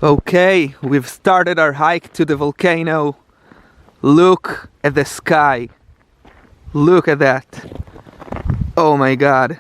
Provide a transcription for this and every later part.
Okay, we've started our hike to the volcano. Look at the sky. Look at that. Oh my god.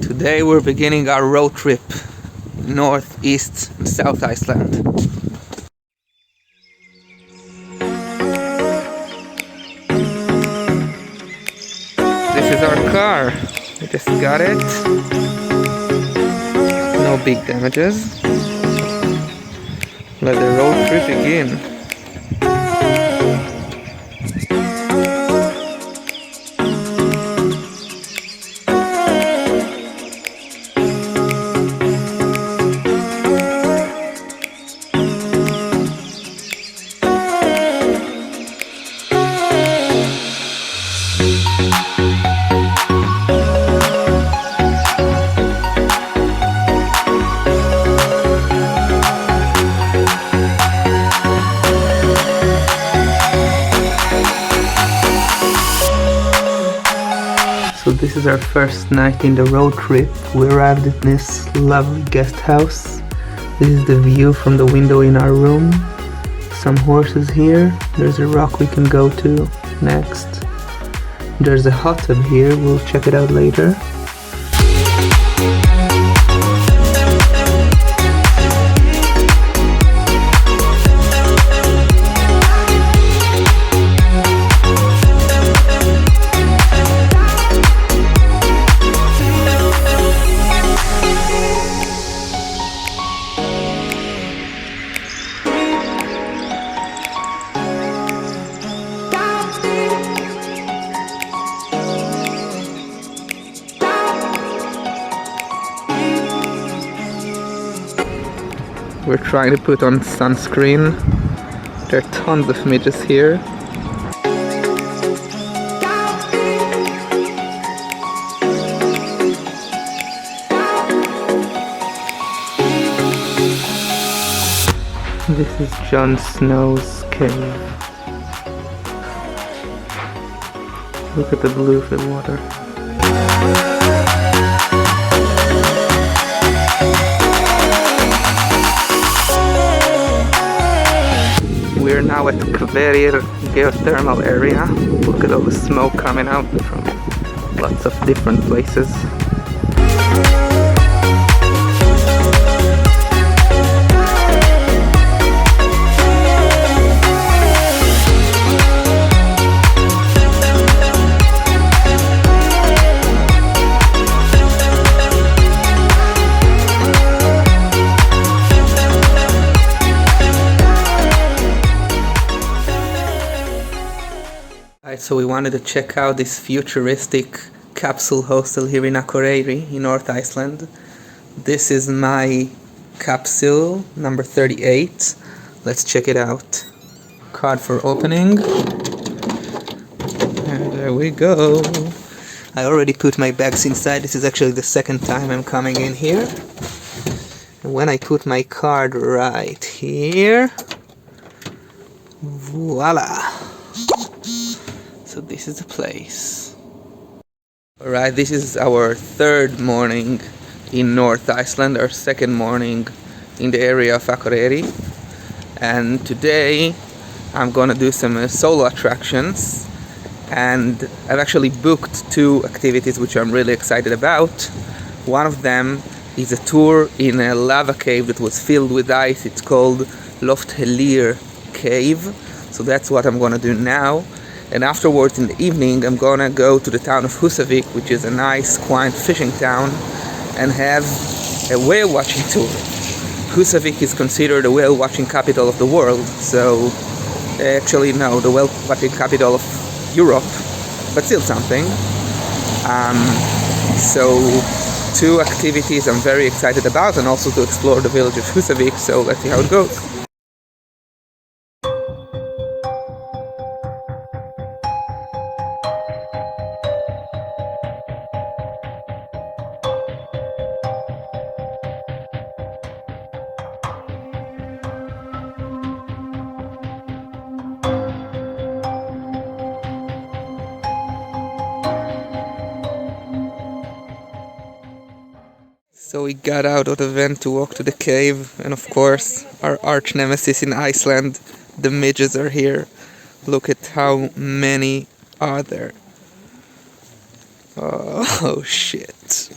Today we're beginning our road trip north, east, and south Iceland. This is our car. We just got it. No big damages. Let the road trip begin. So this is our first night in the road trip. We arrived at this lovely guest house. This is the view from the window in our room. Some horses here. There's a rock we can go to next. There's a hot tub here. We'll check it out later. We're trying to put on sunscreen. There are tons of midges here. This is Jon Snow's cave. Look at the blue of the water. We're now at Kverir geothermal area. Look at all the smoke coming out from lots of different places. So we wanted to check out this futuristic capsule hostel here in Akureyri in North Iceland. This is my capsule number 38. Let's check it out. Card for opening. And there we go. I already put my bags inside. This is actually the second time I'm coming in here. And when I put my card right here, voila! So this is the place. Alright, this is our third morning in North Iceland, our second morning in the area of Akureyri. And today I'm gonna do some solo attractions, and I've actually booked two activities which I'm really excited about. One of them is a tour in a lava cave that was filled with ice. It's called Lofthellir Cave. So that's what I'm gonna do now. And afterwards in the evening I'm gonna go to the town of Husavik, which is a nice, quiet fishing town, and have a whale watching tour. Husavik is considered the whale watching capital of the world, so actually no, the whale watching capital of Europe, but still something. So two activities I'm very excited about, and also to explore the village of Husavik, so let's see how it goes. So we got out of the van to walk to the cave, and of course our arch nemesis in Iceland, the midges, are here. Look at how many are there. Oh shit.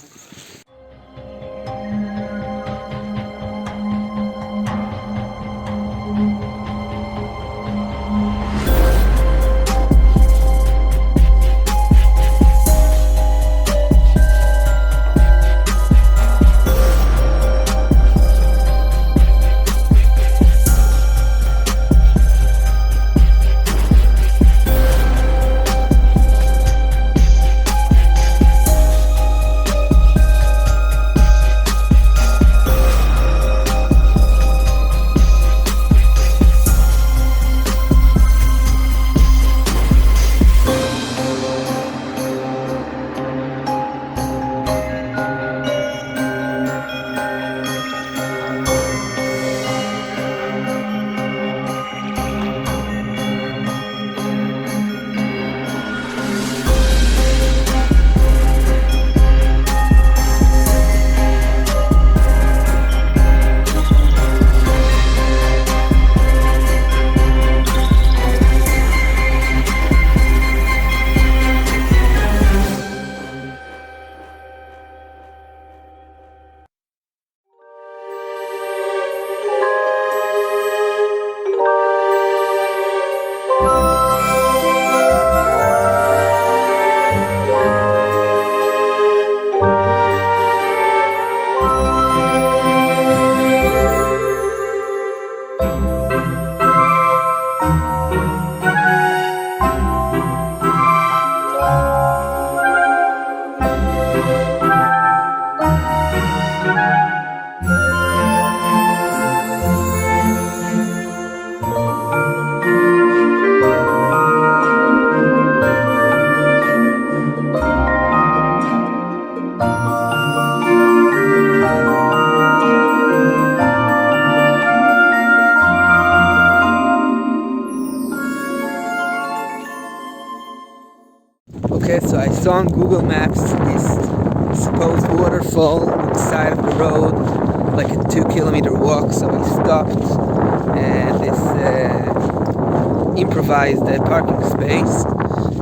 Okay, so I saw on Google Maps this supposed waterfall on the side of the road, like a 2-kilometer walk, so I stopped, and this improvised parking space,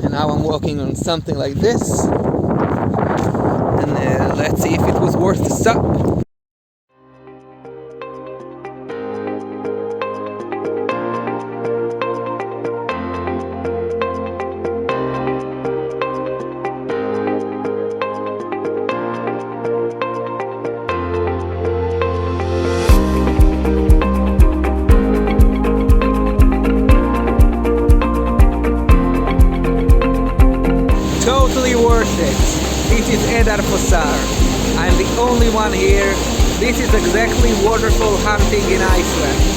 and now I'm walking on something like this, and let's see if it was worth the stop. Totally worth it. This is Edar Fossar. I'm the only one here. This is exactly waterfall hunting in Iceland.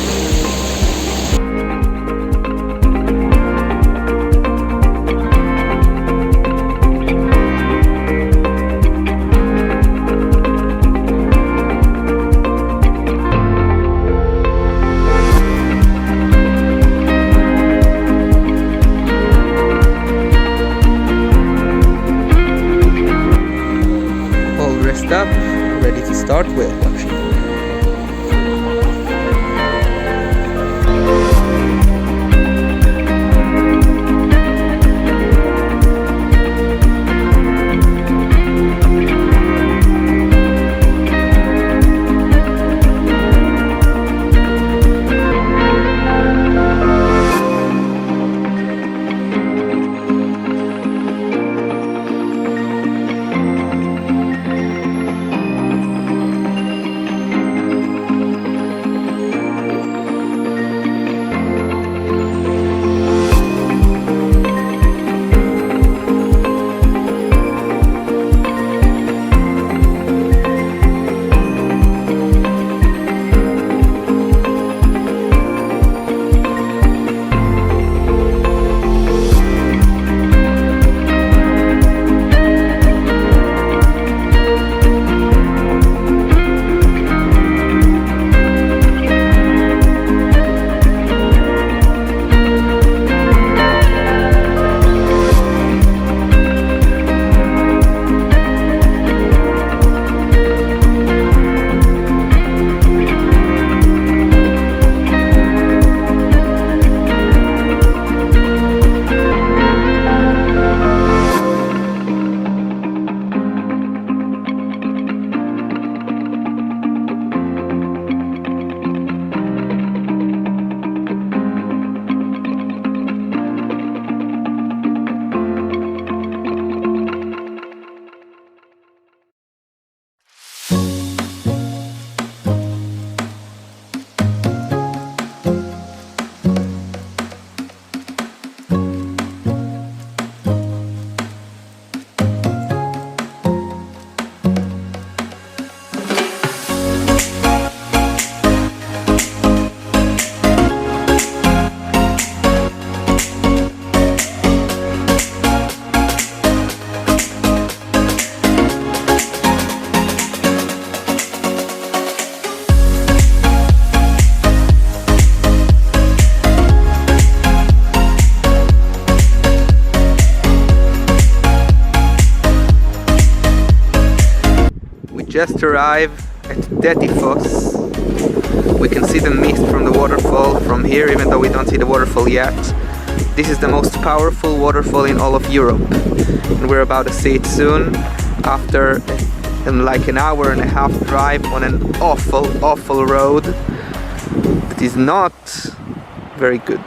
Up, ready to start whale watching. Just arrived at Dedifoss. We can see the mist from the waterfall from here, even though we don't see the waterfall yet. This is the most powerful waterfall in all of Europe, and we're about to see it soon after like an hour and a half drive on an awful road that is not very good.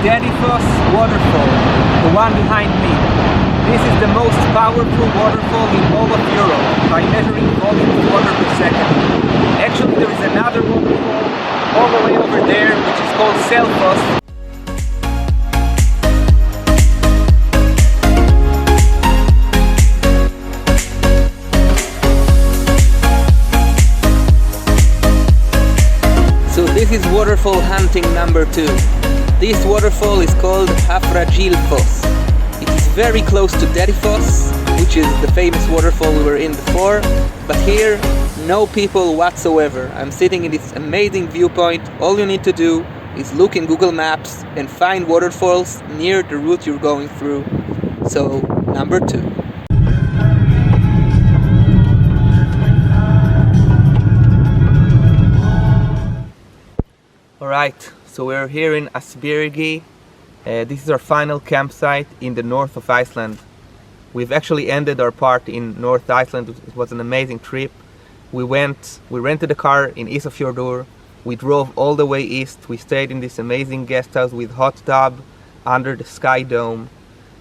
Dedifoss waterfall, the one behind me. This is the most powerful waterfall in all of Europe by measuring volume of water per second. Actually, there is another waterfall all the way over there, which is called Selfoss. waterfall hunting number 2. This waterfall is called Hafragilfoss. It is very close to Dedifoss, which is the famous waterfall we were in before, but here, no people whatsoever. I'm sitting in this amazing viewpoint. All you need to do is look in Google Maps and find waterfalls near the route you're going through. So, number 2. Alright, so we're here in Asbyrgi. This is our final campsite in the north of Iceland. We've actually ended our part in North Iceland. It was an amazing trip. We rented a car in Ísafjörður. We drove all the way east. We stayed in this amazing guest house with hot tub under the sky dome.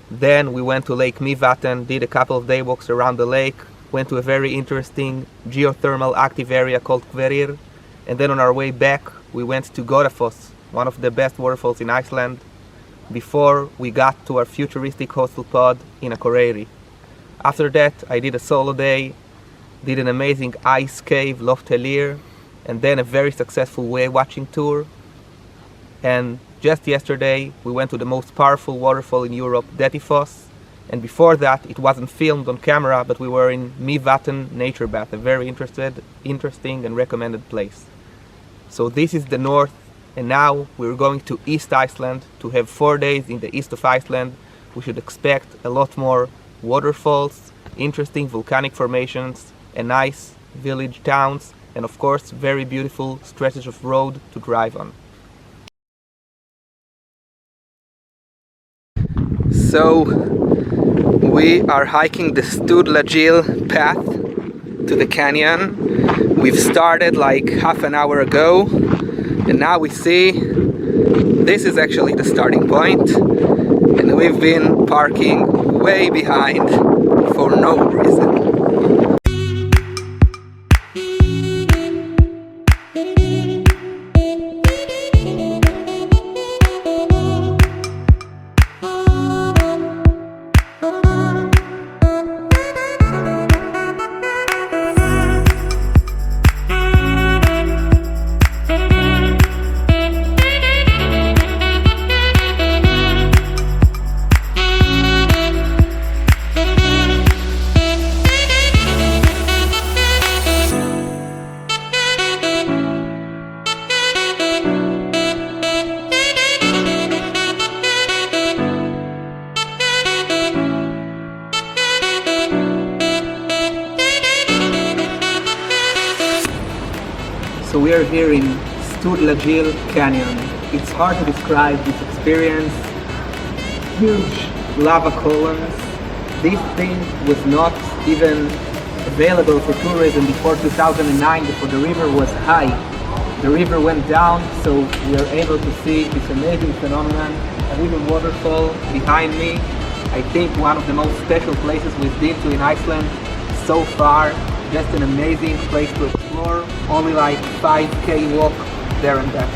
Then we went to Lake Mývatn, did a couple of day walks around the lake, went to a very interesting geothermal active area called Hverir, and then on our way back we went to Godafoss, one of the best waterfalls in Iceland, before we got to our futuristic hostel pod in Akureyri. After that I did a solo day, did an amazing ice cave Loftelir, and then a very successful whale watching tour. And just yesterday we went to the most powerful waterfall in Europe, Dedifoss, and before that it wasn't filmed on camera, but we were in Mývatn Nature Bath, a very interesting and recommended place. So this is the north, and now we're going to East Iceland to have 4 days in the east of Iceland. We should expect a lot more waterfalls, interesting volcanic formations, and nice village towns, and of course very beautiful stretches of road to drive on. So we are hiking the Sturlagil path to the canyon. We've started like half an hour ago, and now we see this is actually the starting point, and we've been parking way behind for no reason. So we are here in Sturlagil Canyon. It's hard to describe this experience. Huge lava columns. This thing was not even available for tourism before 2009, before the river was high. The river went down, so we are able to see this amazing phenomenon. A little waterfall behind me. I think one of the most special places we've been to in Iceland so far. Just an amazing place to explore. Only like 5K walk there and back.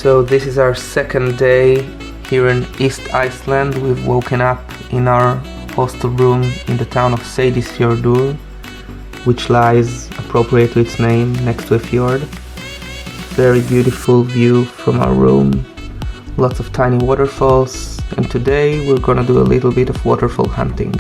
So this is our second day here in East Iceland. We've woken up in our hostel room in the town of Seyðisfjörður, which lies, appropriate to its name, next to a fjord. Very beautiful view from our room, lots of tiny waterfalls, and today we're gonna do a little bit of waterfall hunting.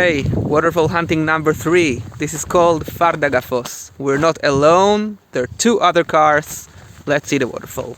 Okay, waterfall hunting number 3. This is called Fardagafos. We're not alone, there are 2 other cars. Let's see the waterfall.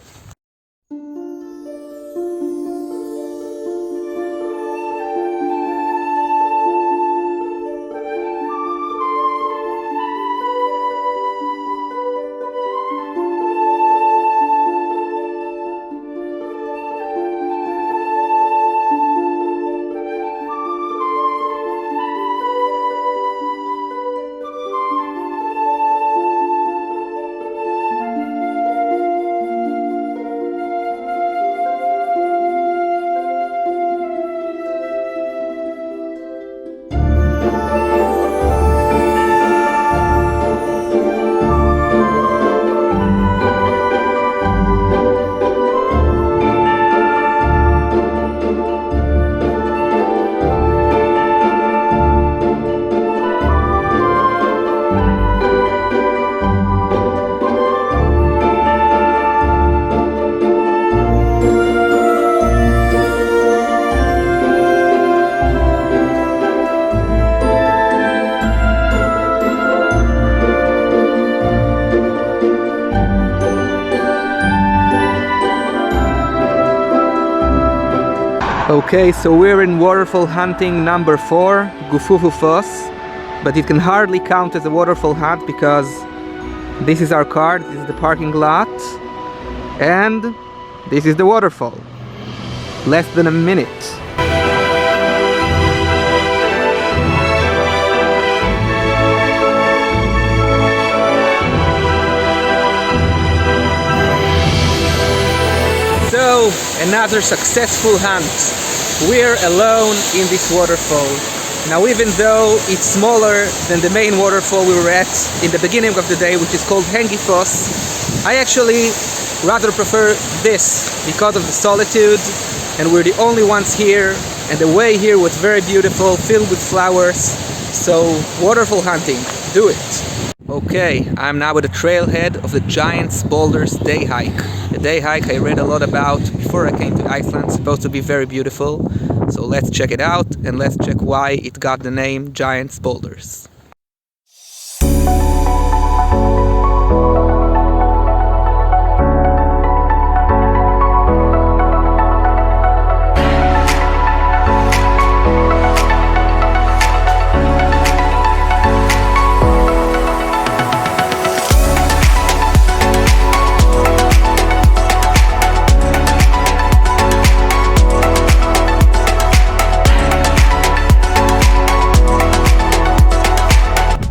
Okay, so we're in waterfall hunting number 4, Gufufufos, but it can hardly count as a waterfall hunt because this is our car, this is the parking lot, and this is the waterfall. Less than a minute. So, another successful hunt. We're alone in this waterfall. Now, even though it's smaller than the main waterfall we were at in the beginning of the day, which is called Hengifos, I actually rather prefer this because of the solitude, and we're the only ones here, and the way here was very beautiful, filled with flowers. So, waterfall hunting, do it! Okay, I'm now at the trailhead of the Giants Boulders day hike. The day hike I read a lot about before I came to Iceland. It's supposed to be very beautiful. So let's check it out and let's check why it got the name Giants Boulders.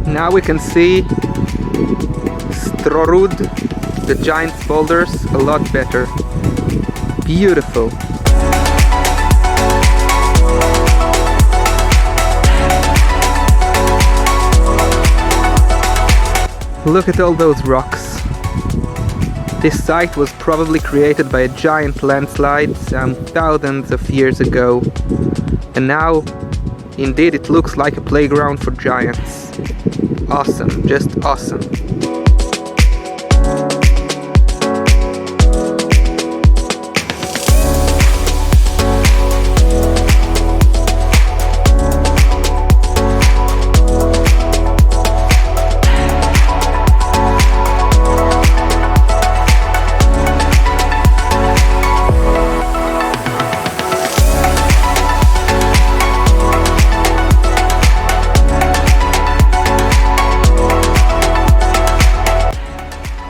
Now we can see Strorud, the Giants Boulders, a lot better. Beautiful. Look at all those rocks. This site was probably created by a giant landslide some thousands of years ago. And now, indeed, it looks like a playground for giants. Awesome, just awesome.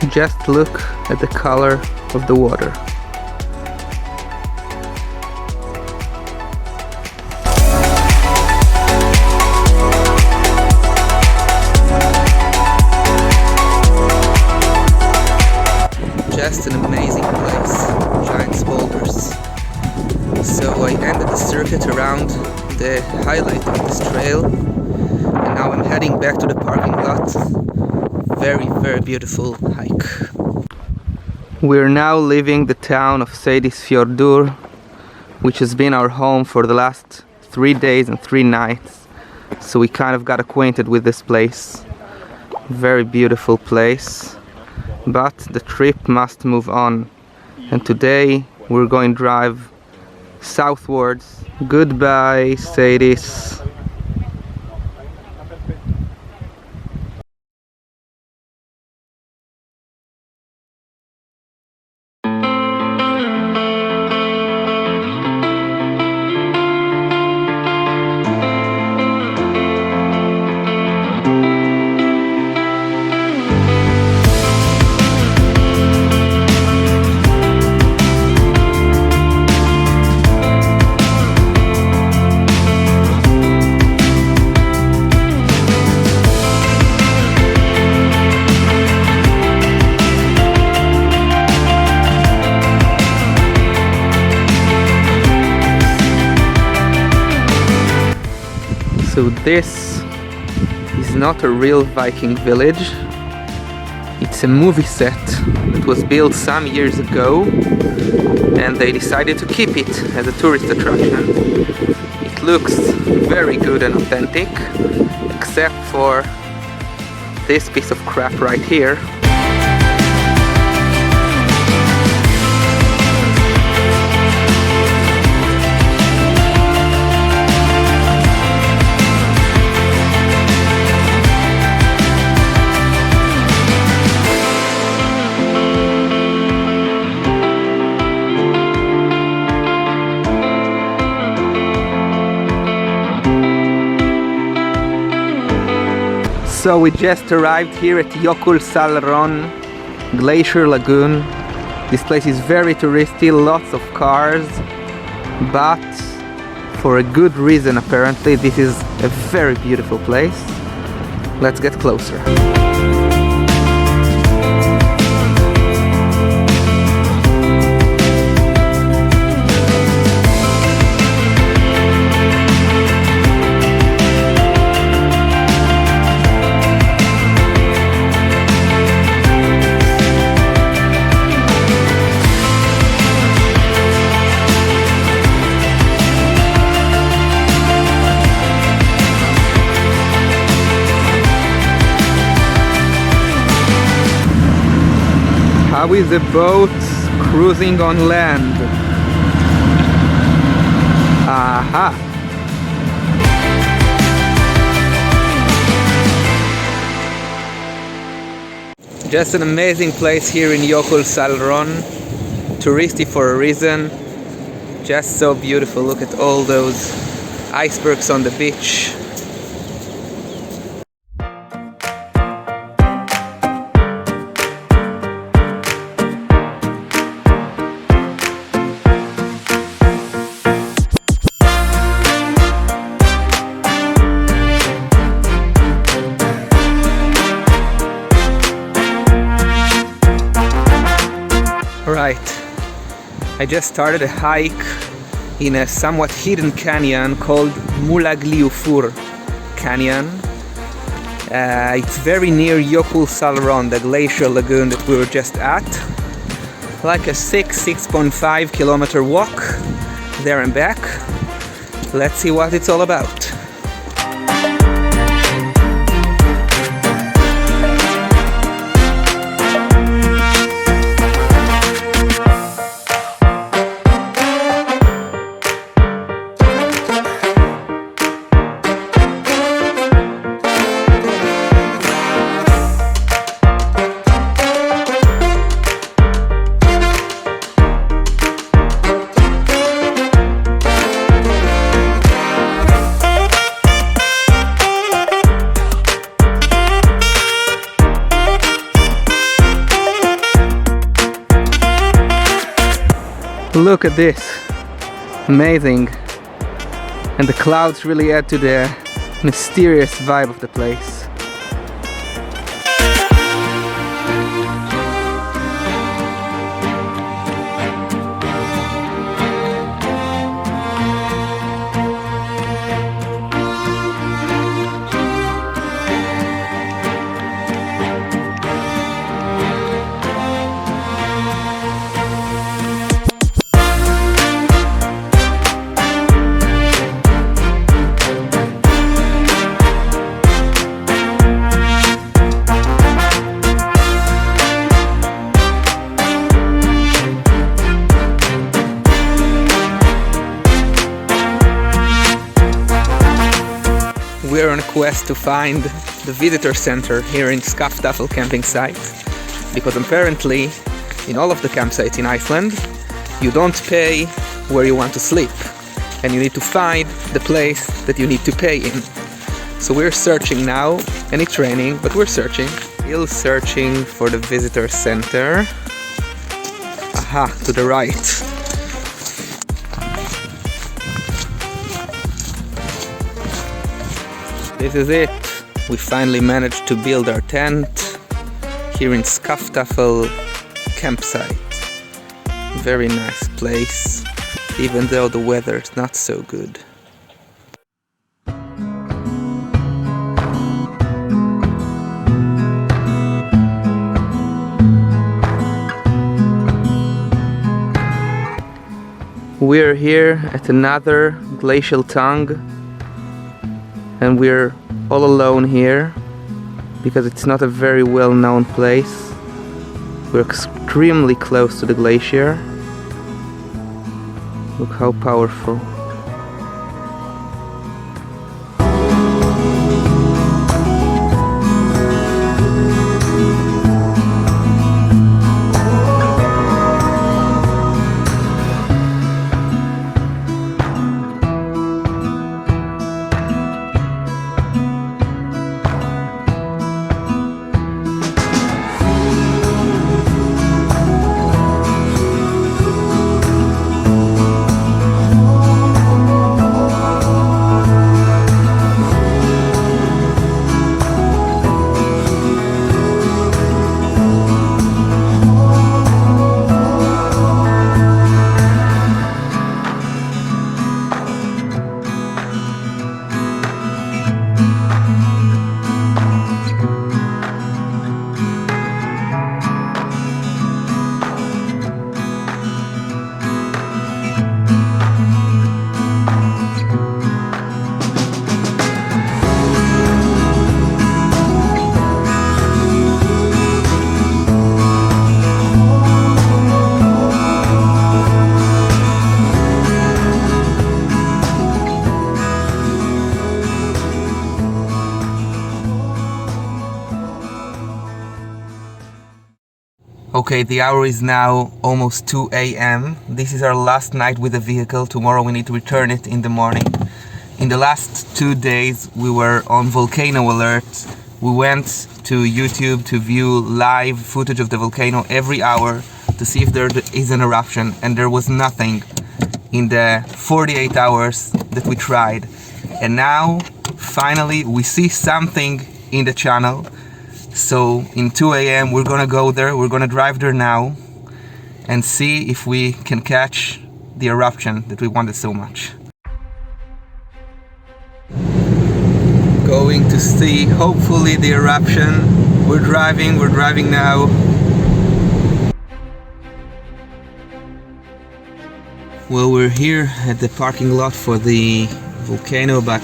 Just look at the color of the water. Just an amazing place, Giants Boulders. So I ended the circuit around the highlight of this trail, and now I'm heading back to the parking lot. Very, very beautiful hike. We're now leaving the town of Seyðisfjörður, which has been our home for the last 3 days and 3 nights. So we kind of got acquainted with this place. Very beautiful place. But the trip must move on. And today we're going to drive southwards. Goodbye, Seyðis. So this is not a real Viking village. It's a movie set that was built some years ago, and they decided to keep it as a tourist attraction. It looks very good and authentic, except for this piece of crap right here. So we just arrived here at Jökulsárlón Glacier Lagoon. This place is very touristy, lots of cars, but for a good reason apparently. This is a very beautiful place. Let's get closer. How is a boat cruising on land? Aha! Just an amazing place here in Jökulsárlón. Touristy for a reason. Just so beautiful. Look at all those icebergs on the beach. Right, I just started a hike in a somewhat hidden canyon called Mulagliufur Canyon. It's very near Jökulsárlón, the glacial lagoon that we were just at. Like a 6.5 kilometer walk there and back. Let's see what it's all about. Look at this, amazing, and the clouds really add to the mysterious vibe of the place. We're on a quest to find the visitor center here in Skaftafell camping site, because apparently in all of the campsites in Iceland you don't pay where you want to sleep, and you need to find the place that you need to pay in. So we're searching now, and it's raining, but we're searching. Still searching for the visitor center. Aha, to the right. This is it. We finally managed to build our tent here in Skaftafell campsite. Very nice place, even though the weather is not so good. We're here at another glacial tongue, and we're all alone here because it's not a very well-known place. We're extremely close to the glacier. Look how powerful. Okay, the hour is now almost 2 a.m. This is our last night with the vehicle. Tomorrow we need to return it in the morning. In the last 2 days we were on volcano alert. We went to YouTube to view live footage of the volcano every hour to see if there is an eruption, and there was nothing in the 48 hours that we tried. And now, finally, we see something in the channel. So in 2 a.m. we're gonna go there, we're gonna drive there now and see if we can catch the eruption that we wanted so much. Going to see, hopefully, the eruption. We're driving now. Well, we're here at the parking lot for the volcano, but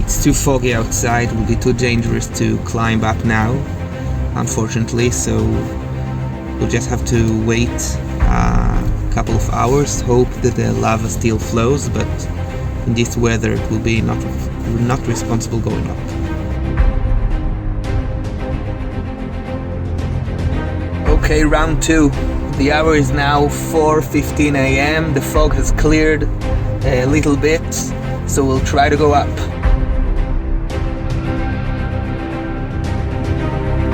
it's too foggy outside. It will be too dangerous to climb up now, unfortunately, so we'll just have to wait a couple of hours, hope that the lava still flows, but in this weather it will be not responsible going up. Okay, round 2. The hour is now 4:15 a.m. The fog has cleared a little bit, so we'll try to go up.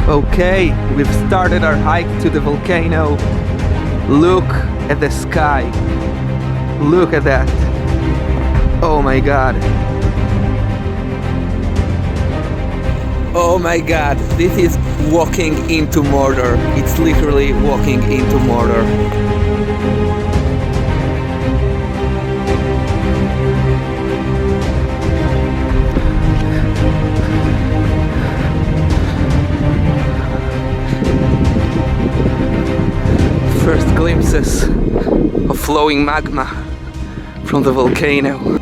Okay, we've started our hike to the volcano. Look at the sky. Look at that. Oh my god. Oh my god, this is walking into Mordor. It's literally walking into Mordor. First glimpses of flowing magma from the volcano.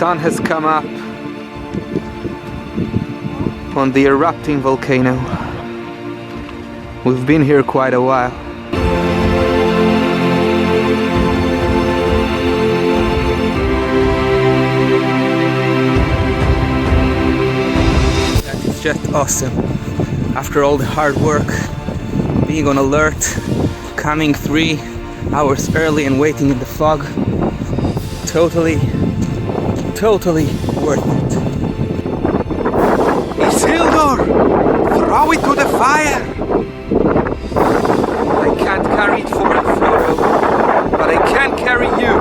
sun has come up on the erupting volcano. We've been here quite a while. That is just awesome. After all the hard work, being on alert, coming 3 hours early and waiting in the fog, totally worth it. Isildur! Throw it to the fire! I can't carry it for a photo, but I can carry you!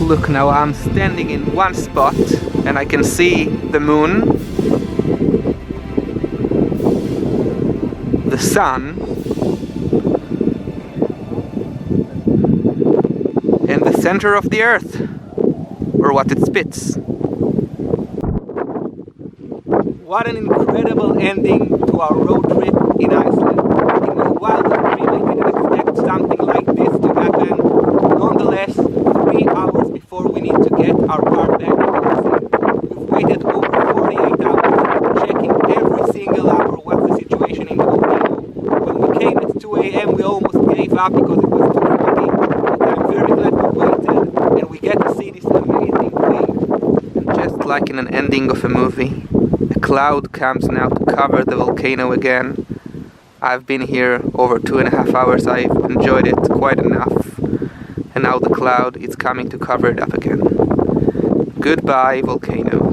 Look, now I'm standing in one spot and I can see the moon, the sun, and the center of the earth, or what it spits. What an incredible ending to our road trip in Iceland. In my wildest dream I didn't expect something like this to happen. Nonetheless, 3 hours before we need to get our car back to Iceland. We've waited over 48 hours, checking every single hour what's the situation in the volcano. When we came at 2 AM we almost gave up because it was too foggy. But I'm very glad we waited and we get to see this amazing thing. And just like in an ending of a movie, a cloud comes now to cover the volcano again. I've been here over 2.5 hours. I've enjoyed it quite enough. And now the cloud is coming to cover it up again. Goodbye, volcano.